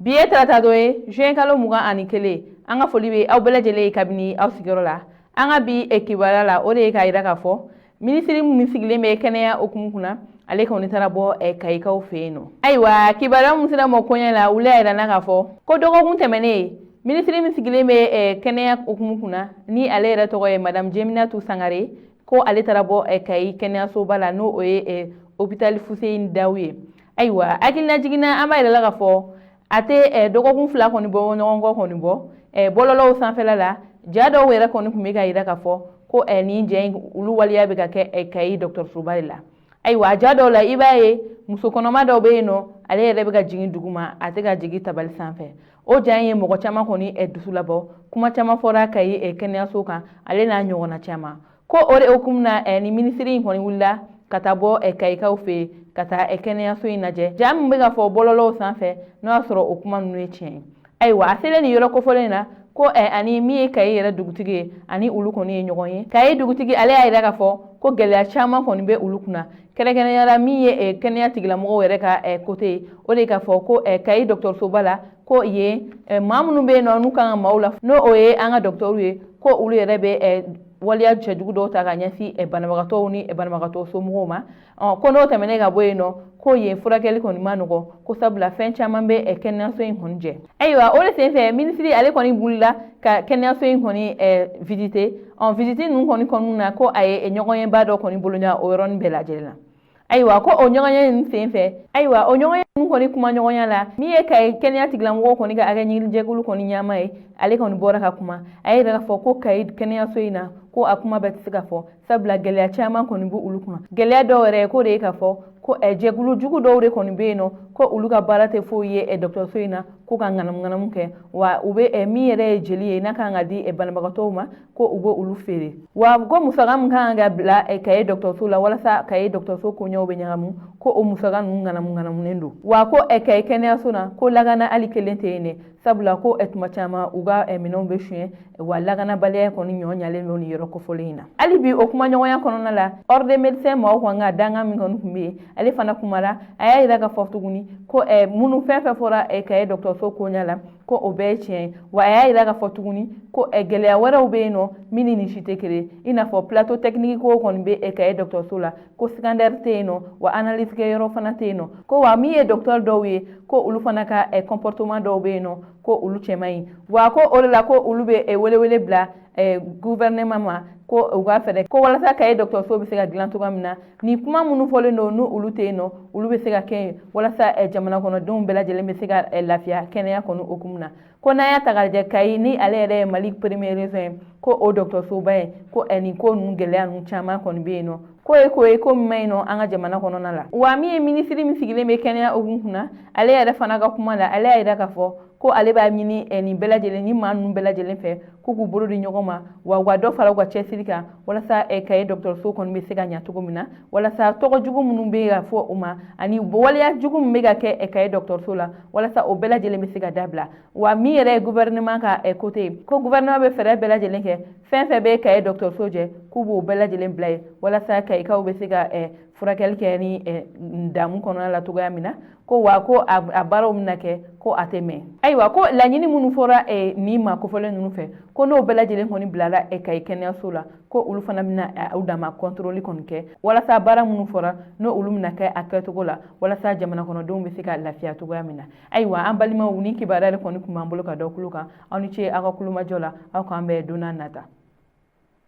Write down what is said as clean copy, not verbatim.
Biye tratado ye juin kalo mugan ani kelen an ka foli be aw bɛɛ lajɛlen ye kabini aw sigiyɔrɔ la. An ka bi kibaruya la o de ye k'a yira k'a fɔ minisiri min sigilen bɛ kɛnɛya hukumu kunna ale kɔni taara bɔ kayikaw fɛ yen nɔ. Ayiwa kibaruya min sera mɔ koɲɛ la olu y'a yirana k'a fɔ ko dɔgɔkun tɛmɛnen minisiri min sigilen bɛ kɛnɛya hukumu kunna ni ale yɛrɛ tɔgɔ ye madame Jeminatu Sangare ko ale taara bɔ Kayi kɛnɛyasoba la n'o o ye hôpital Fuseni Dawu ye. Ayiwa hakilina jiginna an b'a yirala k'a fɔ a tɛ dɔgɔkun fila kɔni bɔ ɲɔgɔn kɔ kɔni bɔ bɔlɔlɔw sanfɛla la ja dɔw yɛrɛ kɔni tun bɛ ka yira k'a fɔ ko nin jɛ in olu waliya bɛ ka kɛ Kayi dɔgɔtɔrɔsoba de la. Ayiwa ja dɔw la i b'a ye muso kɔnɔma dɔw bɛ yen nɔ ale yɛrɛ bɛ ka jigin duguma a tɛ ka jigin tabali sanfɛ. O ja in ye mɔgɔ caman kɔni dusu labɔ kuma caman fɔra Kayi kɛnɛyaso kan ale n'a ɲɔgɔnna caman ko o de hukumu na ni minisiri in kɔni wulila ka taa bɔ Kayikaw fɛ yen ka taa kɛnɛyaso in lajɛ ja min bɛ ka fɔ bɔlɔlɔw sanfɛ n'o y'a sɔrɔ o kuma ninnu ye tiɲɛ ye. Ayiwa a selen nin yɔrɔ kofɔlen na ko ani min ye Kayi yɛrɛ dugutigi ye ani olu kɔni ye ɲɔgɔn ye. Kayi dugutigi ale y'a yira k'a fɔ ko gɛlɛya caman kɔni bɛ olu kunna kɛrɛnkɛrɛnnenya min ye kɛnɛya tigilamɔgɔw yɛrɛ ka côté ye o de k'a fɔ ko Kayi dɔgɔtɔrɔsoba la ko yen maa minnu bɛ yen nɔ n'u kan ka maaw la n'o o ye an ka dɔgɔtɔrɔw ye ko olu yɛrɛ bɛ waliya cɛjugu dɔw ta ka ɲɛsin banabagatɔw ni banabagatɔ somɔgɔw ma ko n'o tɛmɛnen ka bɔ yen nɔ ko yen furakɛli kɔni ma nɔgɔ ko sabula fɛn caman bɛ kɛnɛyaso in kɔni jɛ. Ayiwa o de senfɛ minisiri ale kɔni wulila ka kɛnɛyaso in kɔni visiter visite ninnu kɔni kɔnɔna na ko a ye ɲɔgɔnyeba dɔ kɔni boloda o yɔrɔnin bɛɛ lajɛlen na. Ayiwa ko o ɲɔgɔnya ninnu senfɛ ayiwa o ɲɔgɔnya ninnu kɔni kuma ɲɔgɔnya la min ye Kayi kɛnɛya tigilamɔgɔw kɔni ka hakɛ ɲinijɛkulu kɔni ɲɛmaa ye ale kɔni bɔra ka kuma a ye yira k'a fɔ ko Kayi kɛnɛyaso in na ko a kuma bɛɛ tɛ se ka fɔ sabula gɛlɛya caman kɔni bɛ olu kunna gɛlɛya dɔw yɛrɛ ko de ye k'a fɔ ko jɛkulu jugu dɔw de kɔni bɛ yen nɔ ko olu ka baara tɛ foyi ye dɔgɔtɔrɔso in na ko ka ŋanamu kɛ wa u bɛ min yɛrɛ ye jeli ye n'a kan ka di banabagatɔw ma ko u bɛ olu feere wa ko musaka min kan ka bila Kayi dɔgɔtɔrɔso la walasa Kayi dɔgɔtɔrɔso koɲɛw bɛ ɲagamu ko o musaka ninnu ŋanamunen don wa ko Kayi kɛnɛyaso na ko lakana hali kelen tɛ yen dɛ sabula ko tuma caman u ka minɛnw bɛ suɲɛ wa lakanabaliya kɔni ɲɔ ɲalen don nin yɔrɔ kofɔlen in na. Hali bi o kuma ɲɔgɔnya kɔnɔna la ordre des médecins mɔgɔw kan ka dangan min kɔni tun bɛ yen ale fana kumara a y'a yira k'a fɔ tuguni ko minnu fɛn fɛn fɔra Kayi dɔgɔtɔrɔso koɲɛ la ko o bɛɛ ye tiɲɛ ye wa a y'a yira k'a fɔ tuguni ko gɛlɛya wɛrɛw bɛ yen nɔ min ni nin si tɛ kelen i n'a fɔ plateau technique ko kɔni bɛ Kayi dɔgɔtɔrɔso la ko scanner tɛ yen nɔ wa analyse kɛyɔrɔ fana tɛ yen nɔ ko wa min ye docteur dɔw ye ko olu fana ka comportement dɔw bɛ yen nɔ ko olu cɛ man ɲi wa ko o de la ko olu bɛ welewele bila gouvernement ma ko u ka fɛɛrɛ ko walasa Kayi dɔgɔtɔrɔso bɛ se ka dilan cogoya min na ni kuma minnu fɔlen don n'u olu tɛ yen nɔ olu bɛ se ka kɛ yen walasa jamana kɔnɔdenw bɛɛ lajɛlen bɛ se ka lafiya kɛnɛya kɔni hukumu na ko n'an y'a ta k'a lajɛ Kayi ni ale yɛrɛ ye Mali premier région ye ko o dɔgɔtɔrɔsoba ye ko nin ko ninnu gɛlɛya ninnu caman kɔni bɛ yen nɔ ko ye ko min ma ɲi nɔ an ka jamana kɔnɔna la wa min ye minisiri min sigilen bɛ kɛnɛya hukumu kunna ale yɛrɛ fana ka kuma la ale y'a yira k'a fɔ ko ale b'a ɲini nin bɛɛ lajɛlen ni maa ninnu bɛɛ lajɛlen fɛ k'u k'u bolo di ɲɔgɔn ma wa u ka dɔ fara u ka cɛsiri kan walasa Kayi dɔgɔtɔrɔso kɔni bɛ se ka ɲɛ cogo min na walasa tɔgɔ jugu minnu bɛ ka fɔ u ma ani waleya jugu min bɛ ka kɛ Kayi dɔgɔtɔrɔso la walasa o bɛɛ lajɛlen bɛ se ka dabila wa min yɛrɛ ye gouvernement ka côté ye ko gouvernement bɛ fɛɛrɛ bɛɛ lajɛlen kɛ fɛn fɛn bɛ Kayi dɔgɔtɔrɔso jɛ k'u b'o bɛɛ lajɛlen bila yen walasa Kayikaw bɛ se ka furakɛli kɛ ni damu kɔnɔna la cogoya min na ko wa ko a baaraw bɛna kɛ ko a tɛ mɛn. Ayiwa ko laɲini minnu fɔra nin ma kofɔlen ninnu fɛ ko n'o bɛɛ lajɛlen kɔni bilala Kayi kɛnɛyaso la ko olu fana bɛna u dama contrôle kɔni kɛ walasa baara minnu fɔra n'o olu bɛna kɛ a kɛcogo la walasa jamana kɔnɔdenw bɛ se ka lafiya cogoya min na. Ayiwa an balimaw ni kibaruya kɔni tun b'an bolo ka da o kulo kan aw ni ce aw ka kulomajɔ la aw k'an bɛn don n'a nata.